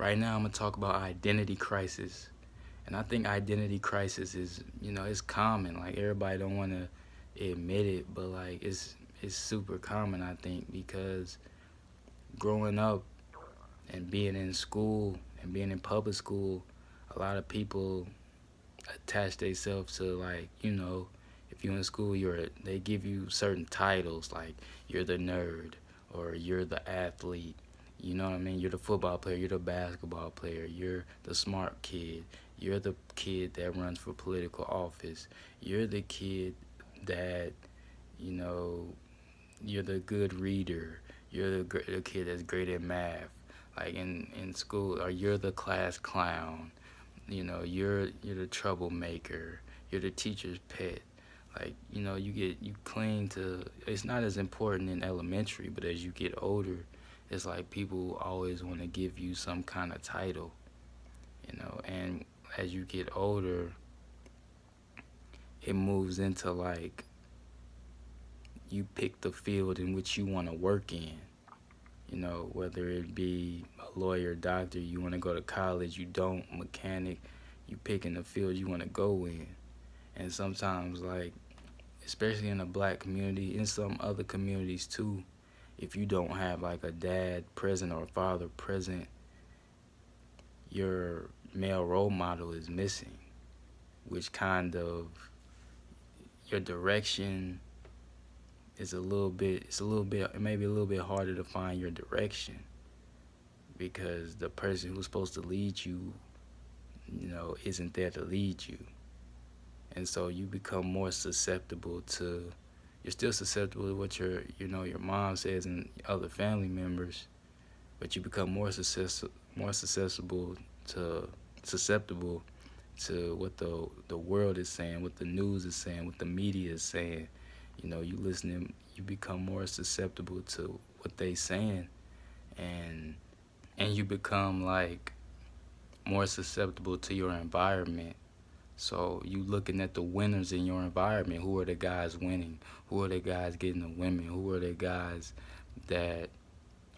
Right now, I'm gonna talk about identity crisis, and I think identity crisis is, it's common. Like everybody don't want to admit it, but like it's super common. I think because growing up and being in school and being in public school, a lot of people attach themselves to like if you're in school, they give you certain titles like you're the nerd or you're the athlete. You know what I mean? You're the football player, you're the basketball player, you're the smart kid, you're the kid that runs for political office, you're the kid that you know you're the good reader, you're the kid that's great at math, like in school, or you're the class clown. You're the troublemaker, you're the teacher's pet. Like you cling to, it's not as important in elementary, but as you get older, it's like people always want to give you some kind of title. And as you get older, it moves into like you pick the field in which you want to work in. Whether it be a lawyer, doctor, you want to go to college, you don't, mechanic, you picking the field you want to go in. And sometimes, like, especially in the black community, in some other communities too, if you don't have like a dad present or a father present, your male role model is missing, which kind of, your direction is it may be a little bit harder to find your direction because the person who's supposed to lead you, isn't there to lead you. And so you become more susceptible to, you're still susceptible to what your mom says and other family members, but you become more susceptible to what the world is saying, what the news is saying, what the media is saying. You become more susceptible to what they saying, and you become like more susceptible to your environment. So you looking at the winners in your environment. Who are the guys winning? Who are the guys getting the women? Who are the guys that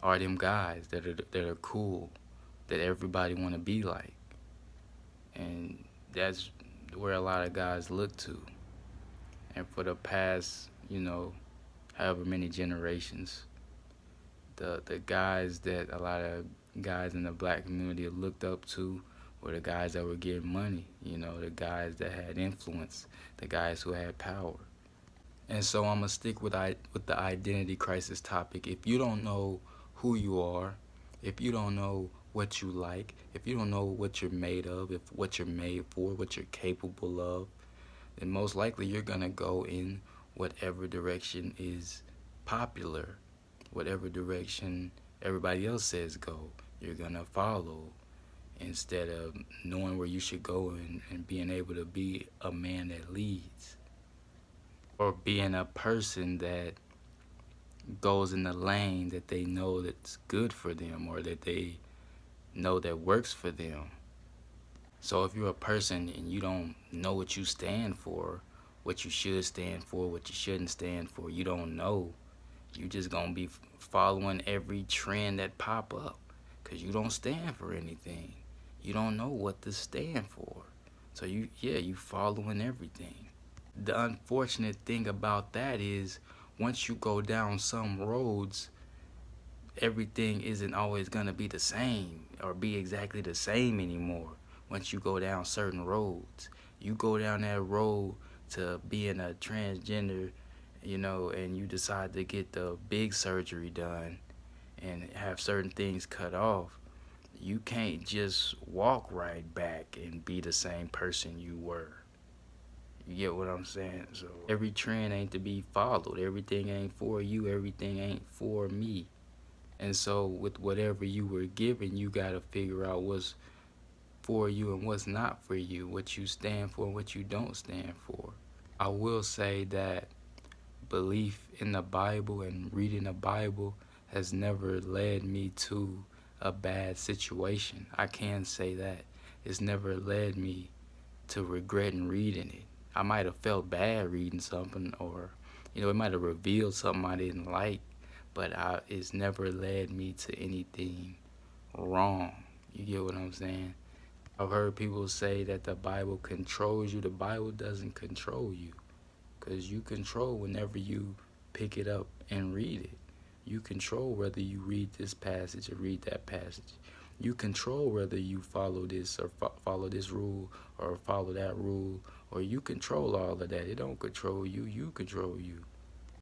are them guys that are cool, that everybody want to be like? And that's where a lot of guys look to. And for the past, however many generations, the guys that a lot of guys in the black community looked up to were the guys that were getting money, the guys that had influence, the guys who had power. And so I'm gonna stick with the identity crisis topic. If you don't know who you are, if you don't know what you like, if you don't know what you're made of, if what you're made for, what you're capable of, then most likely you're gonna go in whatever direction is popular, whatever direction everybody else says go. You're gonna follow instead of knowing where you should go and being able to be a man that leads, or being a person that goes in the lane that they know that's good for them or that they know that works for them. So if you're a person and you don't know what you stand for, what you should stand for, what you shouldn't stand for, you don't know, you just gonna be following every trend that pop up because you don't stand for anything. You don't know what to stand for. So you following everything. The unfortunate thing about that is once you go down some roads, everything isn't always gonna be the same or be exactly the same anymore. Once you go down certain roads, you go down that road to being a transgender, and you decide to get the big surgery done and have certain things cut off, you can't just walk right back and be the same person you were. You get what I'm saying? So every trend ain't to be followed. Everything ain't for you. Everything ain't for me. And so with whatever you were given, you got to figure out what's for you and what's not for you, what you stand for and what you don't stand for. I will say that belief in the Bible and reading the Bible has never led me to a bad situation. I can say that. It's never led me to regretting reading it. I might have felt bad reading something, or it might have revealed something I didn't like, but it's never led me to anything wrong. You get what I'm saying? I've heard people say that the Bible controls you. The Bible doesn't control you, because you control whenever you pick it up and read it. You control whether you read this passage or read that passage. You control whether you follow this or follow this rule or follow that rule, or you control all of that. It don't control you. You control you.